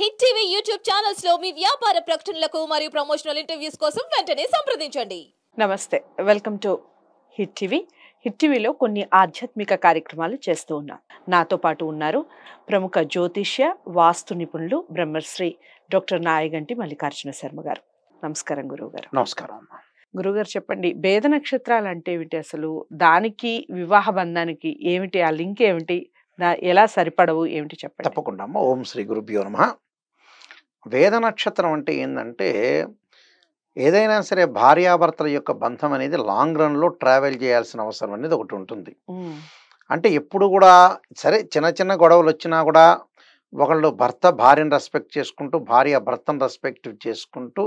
Hit TV YouTube channels లో మీ వ్యాపార ప్రకటనలకు మరియు ప్రమోషనల్ ఇంటర్వ్యూస్ కోసం వెంటనే సంప్రదించండి. నమస్తే, welcome to hit TV. Hit టీవీలో కొన్ని ఆధ్యాత్మిక కార్యక్రమాలు చేస్తూ ఉన్నాం. నాతో పాటు ఉన్నారు ప్రముఖ జ్యోతిష్య వాస్తు నిపుణులు బ్రహ్మశ్రీ డాక్టర్ నాయగంటి మల్లికార్జున శర్మ గారు. నమస్కారం గురువు గారు. నమస్కారం. గురుగారు చెప్పండి, భేద నక్షత్రాలు అంటే ఏమిటి, అసలు దానికి వివాహ బంధానికి ఏమిటి, ఆ లింక్ ఏమిటి, ఎలా సరిపడవు ఏమిటి చెప్పండి. తప్పకుండా అమ్మ. ఓం శ్రీ గురుభ్యో నమః. వేద నక్షత్రం అంటే ఏంటంటే, ఏదైనా సరే భార్యాభర్తల యొక్క బంధం అనేది లాంగ్ రన్లో ట్రావెల్ చేయాల్సిన అవసరం అనేది ఒకటి ఉంటుంది. అంటే ఎప్పుడు కూడా సరే చిన్న చిన్న గొడవలు వచ్చినా కూడా ఒకళ్ళు భర్త భార్యను రెస్పెక్ట్ చేసుకుంటూ, భార్య భర్తను రెస్పెక్ట్ చేసుకుంటూ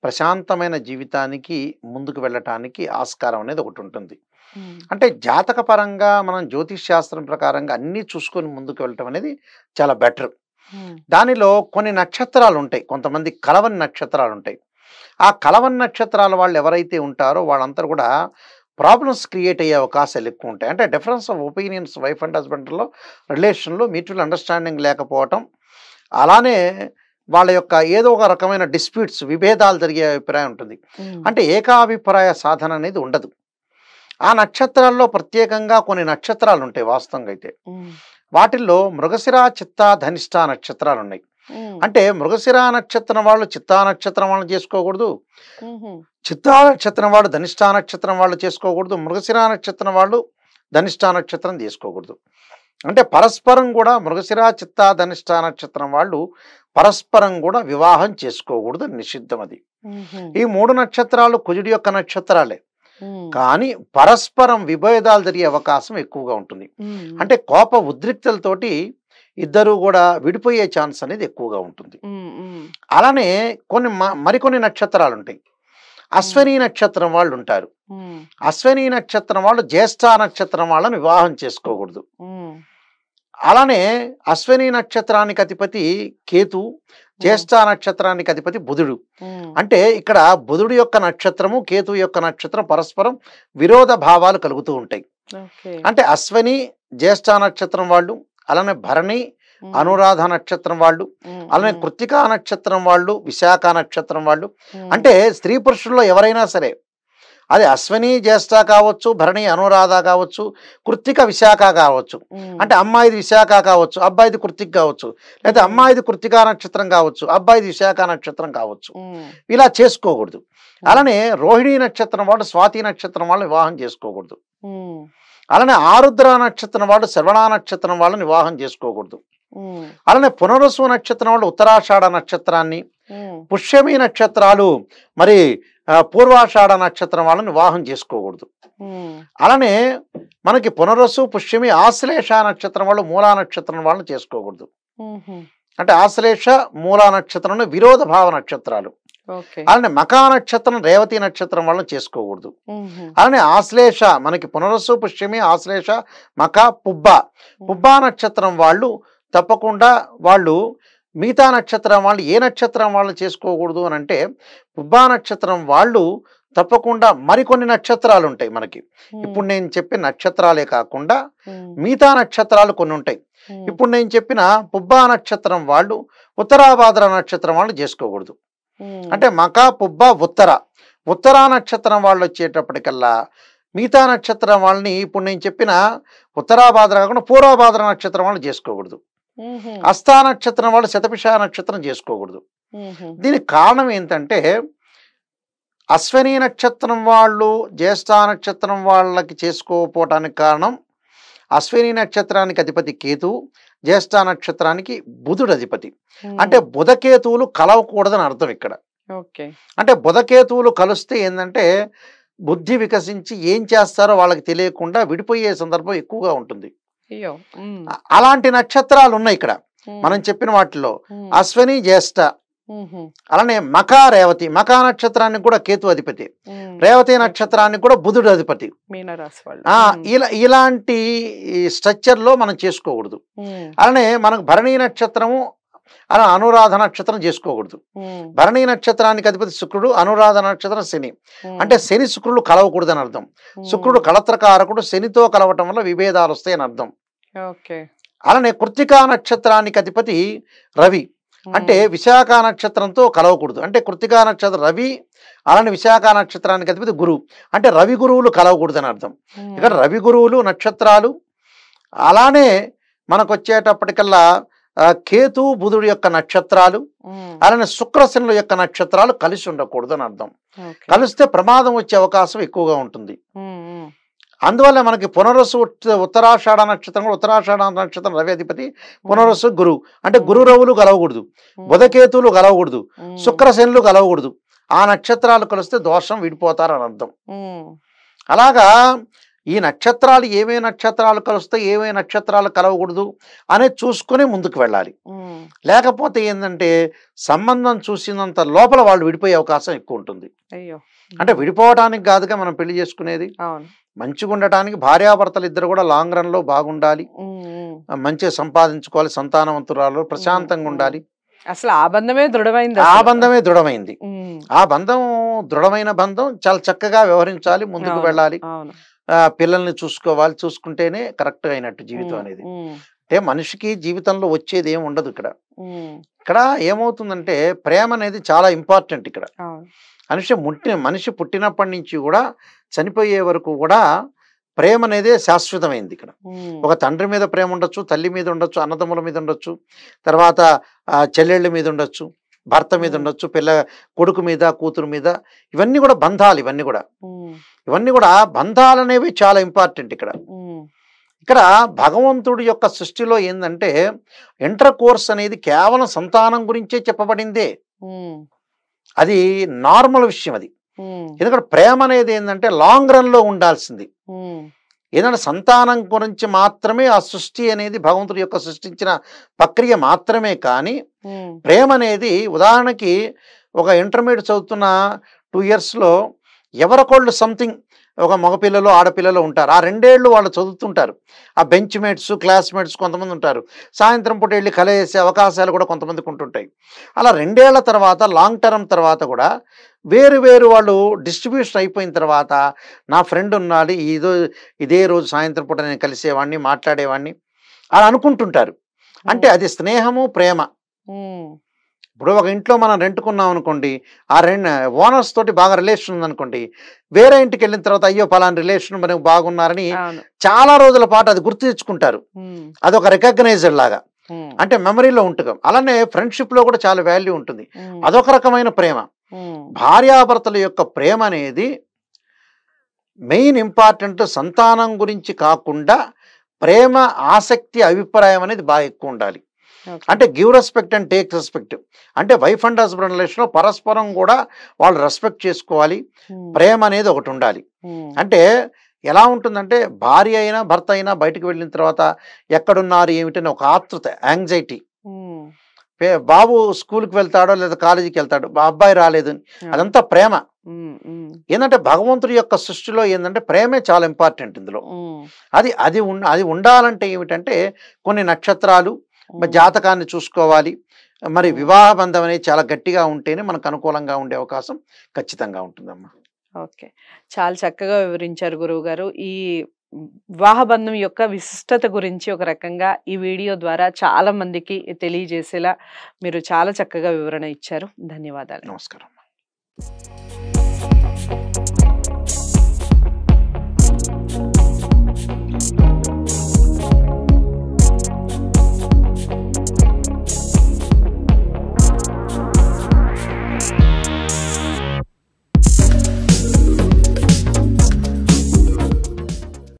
ప్రశాంతమైన జీవితానికి ముందుకు వెళ్ళటానికి ఆస్కారం అనేది ఒకటి ఉంటుంది. అంటే జాతక పరంగా మనం జ్యోతిష్ శాస్త్రం ప్రకారంగా అన్నీ చూసుకొని ముందుకు వెళ్ళటం అనేది చాలా బెటర్. దానిలో కొన్ని నక్షత్రాలు ఉంటాయి, కొంతమంది కలవని నక్షత్రాలు ఉంటాయి. ఆ కలవని నక్షత్రాల వాళ్ళు ఎవరైతే ఉంటారో వాళ్ళంతా కూడా ప్రాబ్లమ్స్ క్రియేట్ అయ్యే అవకాశాలు ఎక్కువ ఉంటాయి. అంటే difference of opinions wife and హస్బెండ్లో రిలేషన్లో మ్యూచువల్ అండర్స్టాండింగ్ లేకపోవటం, అలానే వాళ్ళ యొక్క ఏదో ఒక రకమైన డిస్ప్యూట్స్ విభేదాలు జరిగే అభిప్రాయం ఉంటుంది. అంటే ఏకాభిప్రాయ సాధన అనేది ఉండదు. ఆ నక్షత్రాల్లో ప్రత్యేకంగా కొన్ని నక్షత్రాలు ఉంటాయి. వాస్తవంగా అయితే వాటిల్లో మృగశిర, చిత్తా, ధనిష్ట నక్షత్రాలు ఉన్నాయి. అంటే మృగశిర నక్షత్రం వాళ్ళు చిత్తా నక్షత్రం వాళ్ళు చేసుకోకూడదు, చిత్తా నక్షత్రం వాళ్ళు ధనిష్ట నక్షత్రం వాళ్ళు చేసుకోకూడదు, మృగశిర నక్షత్రం వాళ్ళు ధనిష్ట నక్షత్రం చేసుకోకూడదు. అంటే పరస్పరం కూడా మృగశిర, చిత్తా, ధనిష్ట నక్షత్రం వాళ్ళు పరస్పరం కూడా వివాహం చేసుకోకూడదు, నిషిద్ధం అది. ఈ మూడు నక్షత్రాలు కుజుడి యొక్క నక్షత్రాలే, కానీ పరస్పరం విభేదాలు జరిగే అవకాశం ఎక్కువగా ఉంటుంది. అంటే కోప ఉద్రిక్తలతోటి ఇద్దరు కూడా విడిపోయే ఛాన్స్ అనేది ఎక్కువగా ఉంటుంది. అలానే మరికొన్ని నక్షత్రాలు ఉంటాయి. అశ్విని నక్షత్రం వాళ్ళు ఉంటారు. అశ్విని నక్షత్రం వాళ్ళు జ్యేష్ఠ నక్షత్రం వాళ్ళని వివాహం చేసుకోకూడదు. అలానే అశ్విని నక్షత్రానికి అధిపతి కేతు, జ్యేష్ఠ నక్షత్రానికి అధిపతి బుధుడు. అంటే ఇక్కడ బుధుడు యొక్క నక్షత్రము, కేతు యొక్క నక్షత్రం పరస్పరం విరోధ భావాలు కలుగుతూ ఉంటాయి. అంటే అశ్విని జ్యేష్ఠ నక్షత్రం వాళ్ళు, అలానే భరణి అనురాధ నక్షత్రం వాళ్ళు, అలానే కృత్తికా నక్షత్రం వాళ్ళు, విశాఖ నక్షత్రం వాళ్ళు. అంటే స్త్రీ పురుషుల్లో ఎవరైనా సరే, అది అశ్విని జ్యేష్ఠ కావచ్చు, భరణి అనురాధ కావచ్చు, కృత్తిక విశాఖ కావచ్చు. అంటే అమ్మాయిది విశాఖ కావచ్చు, అబ్బాయిది కృత్తిక కావచ్చు, లేదా అమ్మాయిది కృత్తికా నక్షత్రం కావచ్చు, అబ్బాయిది విశాఖ నక్షత్రం కావచ్చు. ఇలా చేసుకోకూడదు. అలానే రోహిణి నక్షత్రం వాళ్ళు, స్వాతి నక్షత్రం వాళ్ళు వివాహం చేసుకోకూడదు. అలానే ఆరుద్ర నక్షత్రం వాళ్ళు, శ్రవణ నక్షత్రం వాళ్ళని వివాహం చేసుకోకూడదు. అలానే పునరుసు నక్షత్రం వాళ్ళు ఉత్తరాషాఢ నక్షత్రాన్ని, పుష్యమి నక్షత్రాలు మరి పూర్వాషాఢ నక్షత్రం వాళ్ళని వివాహం చేసుకోకూడదు. అలానే మనకి పునరుసు, పుష్యమి, ఆశ్లేష నక్షత్రం వాళ్ళు, మూలా నక్షత్రం వాళ్ళని చేసుకోకూడదు. అంటే ఆశ్లేష, మూలా నక్షత్రం విరోధ భావ నక్షత్రాలు. అలానే మకా నక్షత్రం, రేవతి నక్షత్రం వాళ్ళని చేసుకోకూడదు. అలానే ఆశ్లేష మనకి పునరుసు, పుష్యమి, ఆశ్లేష, మక, పుబ్బా నక్షత్రం వాళ్ళు తప్పకుండా వాళ్ళు మిగతా నక్షత్రం వాళ్ళు ఏ నక్షత్రం వాళ్ళు చేసుకోకూడదు అని అంటే, పుబ్బా నక్షత్రం వాళ్ళు తప్పకుండా మరికొన్ని నక్షత్రాలు ఉంటాయి మనకి. ఇప్పుడు నేను చెప్పిన నక్షత్రాలే కాకుండా మిగతా నక్షత్రాలు కొన్ని ఉంటాయి. ఇప్పుడు నేను చెప్పిన పుబ్బా నక్షత్రం వాళ్ళు ఉత్తరాభాద్ర నక్షత్రం వాళ్ళు చేసుకోకూడదు. అంటే మక, పుబ్బ, ఉత్తరా నక్షత్రం వాళ్ళు వచ్చేటప్పటికల్లా మిగతా నక్షత్రం వాళ్ళని ఇప్పుడు నేను చెప్పిన ఉత్తరాభాద్ర కాకుండా పూర్వభాద్ర నక్షత్రం వాళ్ళు చేసుకోకూడదు. హస్తా నక్షత్రం వాళ్ళు శతభిష నక్షత్రం చేసుకోకూడదు. దీనికి కారణం ఏంటంటే, అశ్విని నక్షత్రం వాళ్ళు జ్యేష్ఠ నక్షత్రం వాళ్ళకి చేసుకోకపోవటానికి కారణం, అశ్విని నక్షత్రానికి అధిపతి కేతు, జ్యేష్ఠ నక్షత్రానికి బుధుడు అధిపతి. అంటే బుధకేతువులు కలవకూడదని అర్థం ఇక్కడ. అంటే బుధకేతువులు కలిస్తే ఏంటంటే బుద్ధి వికసించి ఏం చేస్తారో వాళ్ళకి తెలియకుండా విడిపోయే సందర్భం ఎక్కువగా ఉంటుంది. అలాంటి నక్షత్రాలు ఉన్నాయి ఇక్కడ మనం చెప్పిన వాటిలో. అశ్విని, జ్యేష్ఠ, అలానే మకా, రేవతి. మకా నక్షత్రానికి కూడా కేతు అధిపతి, రేవతి నక్షత్రానికి కూడా బుధుడు అధిపతి. ఇలాంటి స్ట్రక్చర్ లో మనం చేసుకోకూడదు. అలానే మనకు భరణి నక్షత్రము, అలా అనురాధ నక్షత్రం చేసుకోకూడదు. భరణి నక్షత్రానికి అధిపతి శుక్రుడు, అనురాధ నక్షత్రం శని. అంటే శని శుక్రుడు కలవకూడదు అని అర్థం. శుక్రుడు కళత్రకారకుడు, శనితో కలవటం వల్ల విభేదాలు వస్తాయని అర్థం. అలానే కృత్తికా నక్షత్రానికి అధిపతి రవి, అంటే విశాఖ నక్షత్రంతో కలవకూడదు. అంటే కృత్తికా నక్షత్రం రవి, అలానే విశాఖ నక్షత్రానికి అధిపతి గురువు, అంటే రవి గురువులు కలవకూడదు అని అర్థం. ఇక్కడ రవి గురువులు నక్షత్రాలు, అలానే మనకు వచ్చేటప్పటికల్లా కేతు బుధుడు యొక్క నక్షత్రాలు, అలానే శుక్రశనుల యొక్క నక్షత్రాలు కలిసి ఉండకూడదు అని అర్థం. కలిస్తే ప్రమాదం వచ్చే అవకాశం ఎక్కువగా ఉంటుంది. అందువల్ల మనకి పునరసు ఉత్తరాషాఢ నక్షత్రం కూడా, ఉత్తరాషాఢ నక్షత్రం రవి అధిపతి, పునరసు గురువు, అంటే గురు రవులు కలవకూడదు, బుధకేతువులు కలవకూడదు, శుక్రశనులు కలవకూడదు. ఆ నక్షత్రాలు కలిస్తే దోషం విడిపోతారని అర్థం. అలాగా ఈ నక్షత్రాలు ఏమే నక్షత్రాలు కలుస్తాయి, ఏమే నక్షత్రాలు కలవకూడదు అనేది చూసుకుని ముందుకు వెళ్ళాలి. లేకపోతే ఏంటంటే సంబంధం చూసినంత లోపల వాళ్ళు విడిపోయే అవకాశం ఎక్కువ ఉంటుంది. అంటే విడిపోవటానికి కాదుగా మనం పెళ్లి చేసుకునేది, మంచిగా ఉండటానికి. భార్యాభర్తలు ఇద్దరు కూడా లాంగ్ రన్ లో బాగుండాలి, మంచిగా సంపాదించుకోవాలి, సంతానవంతురాలు, ప్రశాంతంగా ఉండాలి. అసలు ఆ బంధమే దృఢమైంది. ఆ బంధమే దృఢమైంది. ఆ బంధం దృఢమైన బంధం, చాలా చక్కగా వ్యవహరించాలి, ముందుకు వెళ్ళాలి, పిల్లల్ని చూసుకోవాలి. చూసుకుంటేనే కరెక్ట్ అయినట్టు జీవితం అనేది. అంటే మనిషికి జీవితంలో వచ్చేది ఏమి ఉండదు. ఇక్కడ ఏమవుతుందంటే ప్రేమ అనేది చాలా ఇంపార్టెంట్. ఇక్కడ మనిషి పుట్టినప్పటి నుంచి కూడా చనిపోయే వరకు కూడా ప్రేమ అనేది శాశ్వతమైంది. ఇక్కడ ఒక తండ్రి మీద ప్రేమ ఉండొచ్చు, తల్లి మీద ఉండొచ్చు, అన్నదమ్ముల మీద ఉండొచ్చు, తర్వాత చెల్లెళ్ళ మీద ఉండొచ్చు, భర్త మీద ఉండొచ్చు, కొడుకు మీద, కూతురు మీద. ఇవన్నీ కూడా బంధాలు. ఇవన్నీ కూడా బంధాలు అనేవి చాలా ఇంపార్టెంట్. ఇక్కడ భగవంతుడి యొక్క సృష్టిలో ఏంటంటే ఇంటర్ కోర్స్ అనేది కేవలం సంతానం గురించే చెప్పబడిందే. అది నార్మల్ విషయం. అది ఎందుకంటే ప్రేమ అనేది ఏంటంటే లాంగ్ రన్ లో ఉండాల్సింది. ఏంటంటే సంతానం గురించి మాత్రమే ఆ సృష్టి అనేది భగవంతుడి యొక్క సృష్టించిన ప్రక్రియ మాత్రమే. కానీ ప్రేమ అనేది ఉదాహరణకి ఒక ఇంటర్మీడియట్ చదువుతున్న 2 years ఎవరికొళ్ళు సంథింగ్ ఒక మగపిల్లలు ఆడపిల్లలు ఉంటారు. ఆ 2 ఏళ్ళు వాళ్ళు చదువుతుంటారు. ఆ బెంచ్ మేట్స్, క్లాస్మేట్స్ కొంతమంది ఉంటారు. సాయంత్రం పూట వెళ్ళి కలయేసే అవకాశాలు కూడా కొంతమందికి ఉంటుంటాయి. అలా 2 ఏళ్ల తర్వాత, లాంగ్ టర్మ్ తర్వాత కూడా వేరు వాళ్ళు డిస్ట్రిబ్యూషన్ అయిపోయిన తర్వాత నా ఫ్రెండ్ ఉన్నాడు, ఇదే రోజు సాయంత్రం పూట నేను కలిసేవాడిని, మాట్లాడేవాడిని అని అనుకుంటుంటారు. అంటే అది స్నేహము, ప్రేమ. ఇప్పుడు ఒక ఇంట్లో మనం రెంట్కున్నాం అనుకోండి, ఆ ఓనర్స్ తోటి బాగా రిలేషన్ ఉందనుకోండి, వేరే ఇంటికి వెళ్ళిన తర్వాత అయ్యో పలానా రిలేషన్ మనకు బాగున్నారని చాలా రోజుల పాటు అది గుర్తు తెచ్చుకుంటారు. అదొక రికగ్నైజ్డ్ లాగా, అంటే మెమరీలో ఉంటుంది. అలానే ఫ్రెండ్షిప్ లో కూడా చాలా వాల్యూ ఉంటుంది. అదొక రకమైన ప్రేమ. భార్యాభర్తల యొక్క ప్రేమ అనేది మెయిన్ ఇంపార్టెంట్. సంతానం గురించి కాకుండా ప్రేమ, ఆసక్తి, అభిప్రాయం అనేది బాగా ఎక్కువ ఉండాలి. అంటే give respect and take respect. అంటే వైఫ్ అండ్ హస్బెండ్ రిలేషన్ లో పరస్పరం కూడా వాళ్ళు రెస్పెక్ట్ చేసుకోవాలి. ప్రేమ అనేది ఒకటి ఉండాలి. అంటే ఎలా ఉంటుందంటే భార్య అయినా భర్త అయినా బయటకు వెళ్ళిన తర్వాత ఎక్కడున్నారు ఏమిటని ఒక ఆతృత, యాంగ్జైటీ. బాబు స్కూల్కి వెళ్తాడో లేదా కాలేజీకి వెళ్తాడో, అబ్బాయి రాలేదు, అదంతా ప్రేమ. ఏంటంటే భగవంతుడి యొక్క సృష్టిలో ఏంటంటే ప్రేమే చాలా ఇంపార్టెంట్ ఇందులో. అది ఉండాలంటే ఏమిటంటే కొన్ని నక్షత్రాలు, జాతకాన్ని చూసుకోవాలి. మరి వివాహ బంధం అనేది చాలా గట్టిగా ఉంటేనే మనకు అనుకూలంగా ఉండే అవకాశం ఖచ్చితంగా ఉంటుందమ్మా. ఓకే, చాలా చక్కగా వివరించారు గురువు గారు. ఈ వివాహ బంధం యొక్క విశిష్టత గురించి ఒక రకంగా ఈ వీడియో ద్వారా చాలా మందికి తెలియజేసేలా మీరు చాలా చక్కగా వివరణ ఇచ్చారు. ధన్యవాదాలు. నమస్కారం.